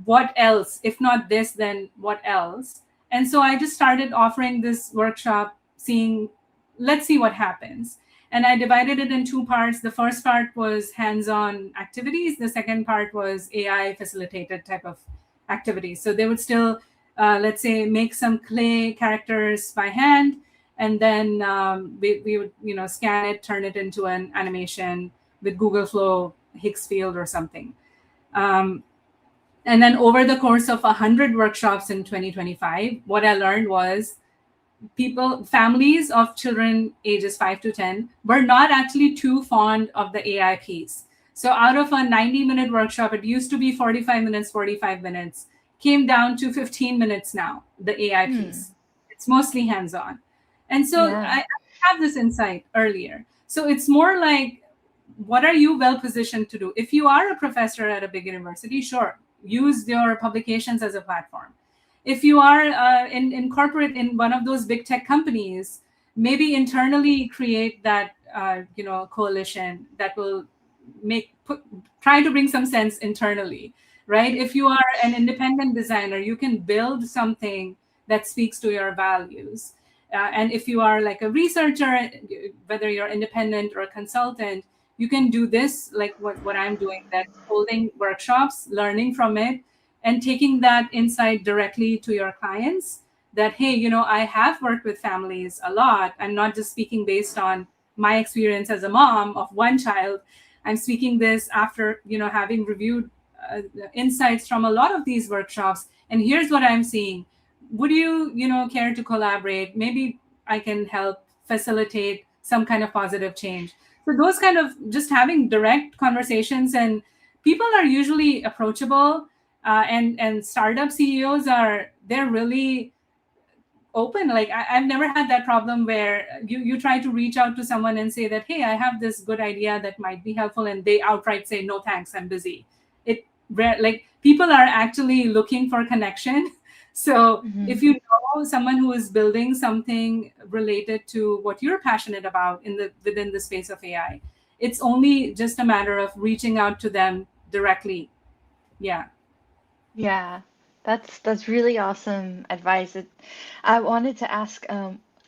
what else. If not this, then what else? And so I just started offering this workshop, seeing, let's see what happens. And I divided it in two parts. The first part was hands-on activities. The second part was AI facilitated type of activities. So they would still, let's say, make some clay characters by hand, and then we would, scan it, turn it into an animation with Google Flow, Higgs field, or something. And then over the course of 100 workshops in 2025, what I learned was families of children ages 5 to 10 were not actually too fond of the AI piece. So out of a 90-minute workshop, it used to be 45 minutes, came down to 15 minutes now, the AI piece. It's mostly hands-on. And so I have this insight earlier. So it's more like, what are you well positioned to do? If you are a professor at a big university, sure, use your publications as a platform. If you are in corporate, in one of those big tech companies, maybe internally create that coalition that will try to bring some sense internally, right? If you are an independent designer, you can build something that speaks to your values. And if you are like a researcher, whether you're independent or a consultant, you can do this, like what I'm doing, that holding workshops, learning from it, and taking that insight directly to your clients. That, hey, I have worked with families a lot. I'm not just speaking based on my experience as a mom of one child. I'm speaking this after, having reviewed insights from a lot of these workshops. And here's what I'm seeing. Would you, care to collaborate? Maybe I can help facilitate some kind of positive change. So those kind of just having direct conversations, and people are usually approachable, and startup CEOs they're really open. Like I've never had that problem where you try to reach out to someone and say that, hey, I have this good idea that might be helpful, and they outright say, no thanks, I'm busy. Like people are actually looking for connection. So if you know someone who is building something related to what you're passionate about within the space of AI, it's only just a matter of reaching out to them directly. Yeah. Yeah, that's really awesome advice. I wanted to ask,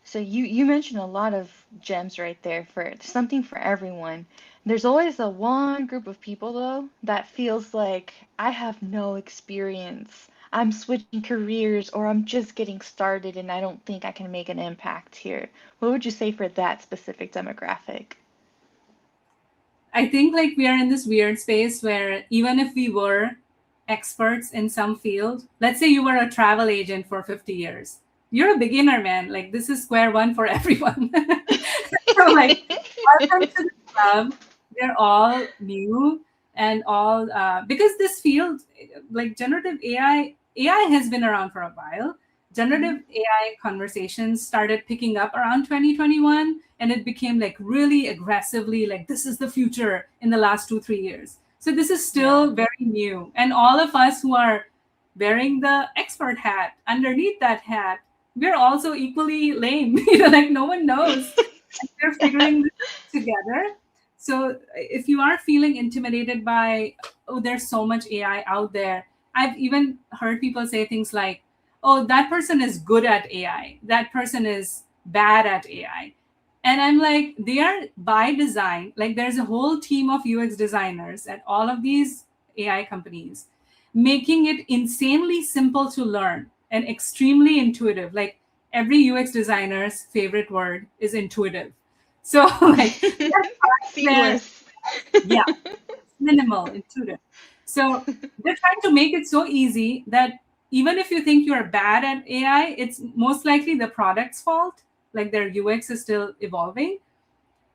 so you mentioned a lot of gems right there, for something for everyone. There's always a one group of people though that feels like, I have no experience. I'm switching careers, or I'm just getting started and I don't think I can make an impact here. What would you say for that specific demographic? I think like we are in this weird space where even if we were experts in some field, let's say you were a travel agent for 50 years, you're a beginner, man. Like this is square one for everyone. So like, welcome to the club. They're all new, and all because this field, like generative AI has been around for a while. Generative AI conversations started picking up around 2021, and it became like really aggressively like, this is the future, in the last 2-3 years. So this is still very new, and all of us who are wearing the expert hat underneath that hat, we're also equally lame. Like no one knows. We're figuring this together. So if you are feeling intimidated by, oh, there's so much AI out there, I've even heard people say things like, oh, that person is good at AI, that person is bad at AI. And I'm like, they are by design. Like there's a whole team of UX designers at all of these AI companies, making it insanely simple to learn and extremely intuitive. Like every UX designer's favorite word is intuitive. So like there, Seamless. yeah, minimal, intuitive. So they're trying to make it so easy that even if you think you're bad at AI, it's most likely the product's fault. Like their UX is still evolving,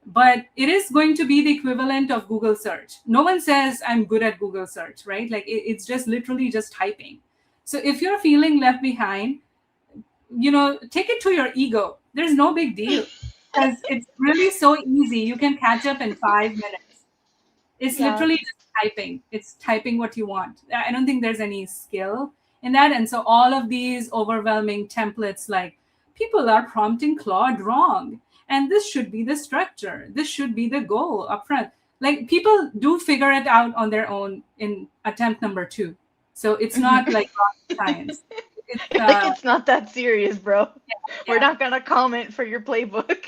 but it is going to be the equivalent of Google search. No one says I'm good at Google search, right? Like it's just literally just typing. So if you're feeling left behind, take it to your ego. There's no big deal because it's really so easy. You can catch up in 5 minutes. It's Yeah. literally just typing. It's typing what you want. I don't think there's any skill in that. And so all of these overwhelming templates, like people are prompting Claude wrong. And this should be the structure. This should be the goal up front. Like people do figure it out on their own in attempt number 2. So it's not like rocket science. It's Like, it's not that serious, bro. We're yeah. not gonna comment for your playbook.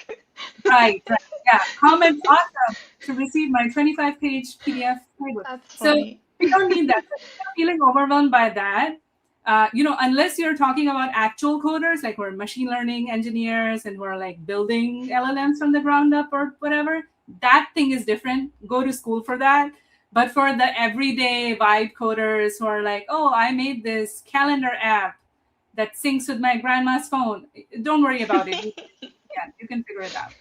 Right. Yeah. Comment awesome to receive my 25-page PDF playbook. That's So funny. we don't need that. So if you're feeling overwhelmed by that, unless you're talking about actual coders, like who are machine learning engineers and who are like building LLMs from the ground up or whatever, that thing is different. Go to school for that. But for the everyday vibe coders who are like, oh, I made this calendar app that syncs with my grandma's phone, don't worry about it. You can figure it out.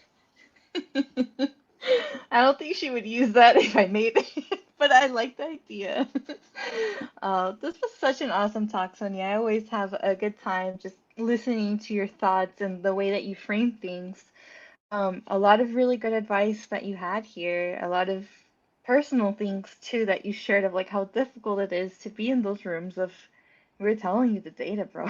I don't think she would use that if I made it, but I like the idea. This was such an awesome talk, Sonia. I always have a good time just listening to your thoughts and the way that you frame things. A lot of really good advice that you had here, a lot of personal things too that you shared of like how difficult it is to be in those rooms of we're telling you the data, bro.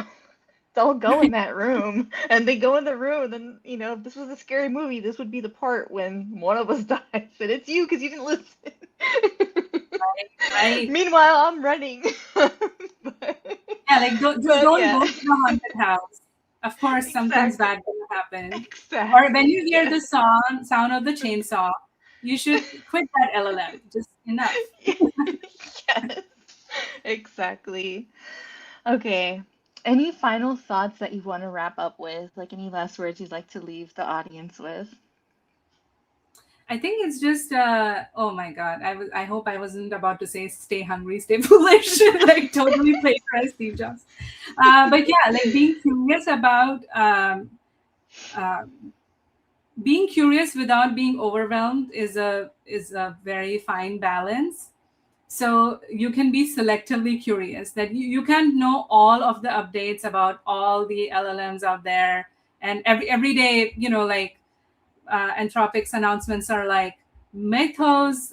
Don't go in that room. And they go in the room, and if this was a scary movie, this would be the part when one of us dies, and it's you because you didn't listen. Right. Meanwhile, I'm running. Yeah, like don't Yeah. go to the haunted house. Of course, something's Exactly. bad gonna happen. Exactly. Or when you hear Yeah. the sound of the chainsaw, you should quit that LLM. Just enough. Yes. Exactly. Okay. Any final thoughts that you want to wrap up with? Like any last words you'd like to leave the audience with? I think it's just oh my god. I hope I wasn't about to say stay hungry, stay foolish, like totally plagiarize Steve Jobs. But yeah, like uh, being curious without being overwhelmed is a very fine balance. So you can be selectively curious, that you can't know all of the updates about all the LLMs out there, and every day, like Anthropic's announcements are like, Mythos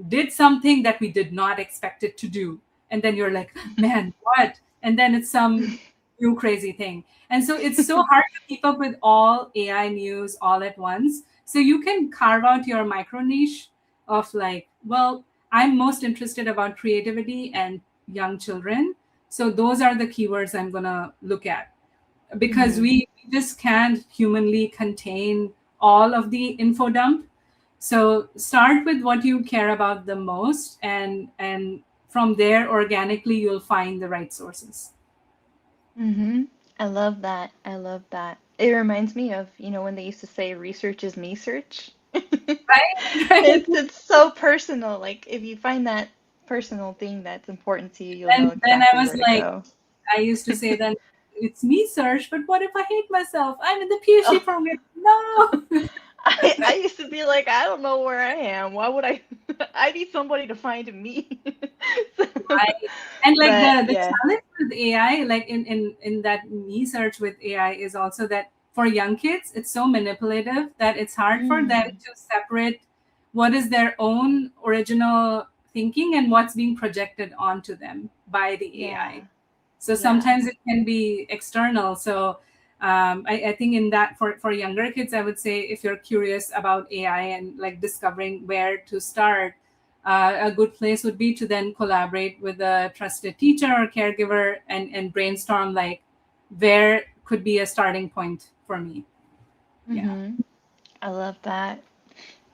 did something that we did not expect it to do, and then you're like, man, what? And then it's some new crazy thing. And so it's so hard to keep up with all AI news all at once. So you can carve out your micro niche of like, well, I'm most interested about creativity and young children. So those are the keywords I'm gonna look at, because Hmm. we just can't humanly contain all of the info dump. So start with what you care about the most, and from there organically you'll find the right sources. Hmm. I love that. I love that. It reminds me of, when they used to say research is me search. Right. Right. It's so personal. Like if you find that personal thing that's important to you, you'll know Then I exactly was where to like, go. I used to say then it's me search, but what if I hate myself? I'm in the PhD Oh, program. No. I used to be like, I don't know where I am. Why would I? I need somebody to find me. So, Right. And like but the yeah. challenge with AI, like in that me search with AI, is also that for young kids, it's so manipulative that it's hard for them Mm, to separate what is their own original thinking and what's being projected onto them by the AI. yeah. So Yeah. sometimes it can be external. So I think in that, for younger kids, I would say if you're curious about AI and like discovering where to start, a good place would be to then collaborate with a trusted teacher or caregiver, and brainstorm like where could be a starting point for me. Yeah. Hmm. I love that.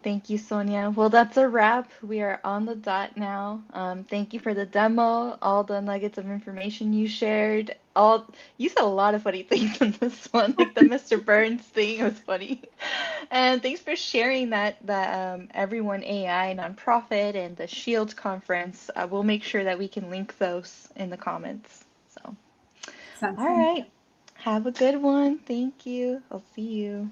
Thank you, Sonia. Well, that's a wrap. We are on the dot now. Thank you for the demo, all the nuggets of information you shared. All you said a lot of funny things in this one, like the Mr. Burns thing was funny. And thanks for sharing that Everyone AI nonprofit and the Shield conference. We'll make sure that we can link those in the comments. So, Sounds all good. right. Have a good one. Thank you. I'll see you.